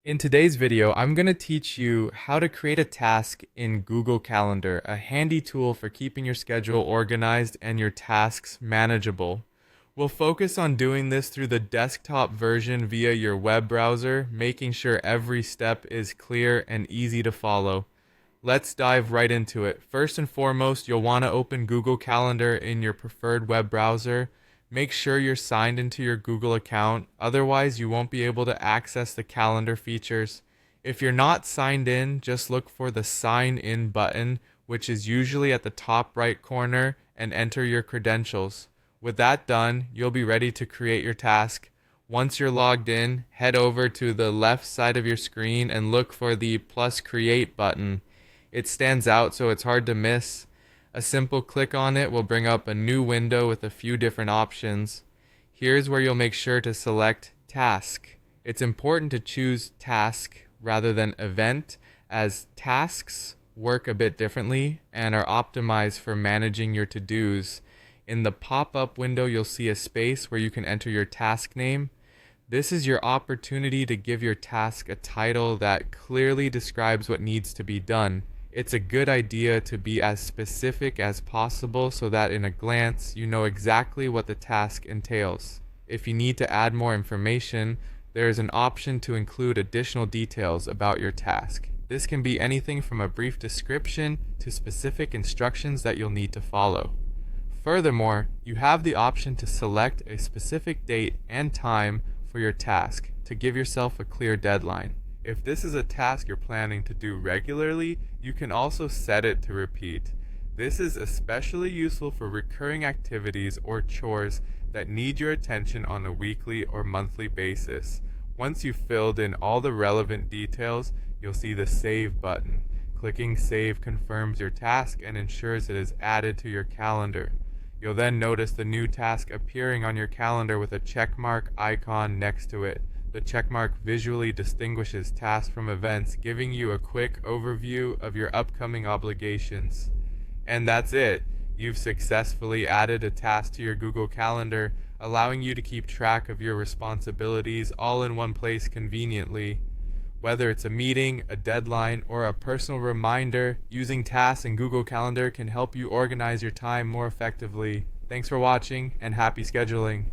In today's video, I'm going to teach you how to create a task in Google Calendar, a handy tool for keeping your schedule organized and your tasks manageable. We'll focus on doing this through the desktop version via your web browser, making sure every step is clear and easy to follow. Let's dive right into it. First and foremost, you'll want to open Google Calendar in your preferred web browser. Make sure you're signed into your Google account, otherwise, you won't be able to access the calendar features. If you're not signed in, just look for the Sign In button, which is usually at the top right corner, and enter your credentials. With that done, you'll be ready to create your task. Once you're logged in, head over to the left side of your screen and look for the plus create button. It stands out so it's hard to miss. A simple click on it will bring up a new window with a few different options. Here's where you'll make sure to select Task. It's important to choose Task rather than Event, as tasks work a bit differently and are optimized for managing your to-dos. In the pop-up window, you'll see a space where you can enter your task name. This is your opportunity to give your task a title that clearly describes what needs to be done. It's a good idea to be as specific as possible so that in a glance you know exactly what the task entails. If you need to add more information, there is an option to include additional details about your task. This can be anything from a brief description to specific instructions that you'll need to follow. Furthermore, you have the option to select a specific date and time for your task to give yourself a clear deadline. If this is a task you're planning to do regularly, you can also set it to repeat. This is especially useful for recurring activities or chores that need your attention on a weekly or monthly basis. Once you've filled in all the relevant details, you'll see the Save button. Clicking Save confirms your task and ensures it is added to your calendar. You'll then notice the new task appearing on your calendar with a checkmark icon next to it. The checkmark visually distinguishes tasks from events, giving you a quick overview of your upcoming obligations. And that's it. You've successfully added a task to your Google Calendar, allowing you to keep track of your responsibilities all in one place conveniently. Whether it's a meeting, a deadline, or a personal reminder, using tasks in Google Calendar can help you organize your time more effectively. Thanks for watching, and happy scheduling.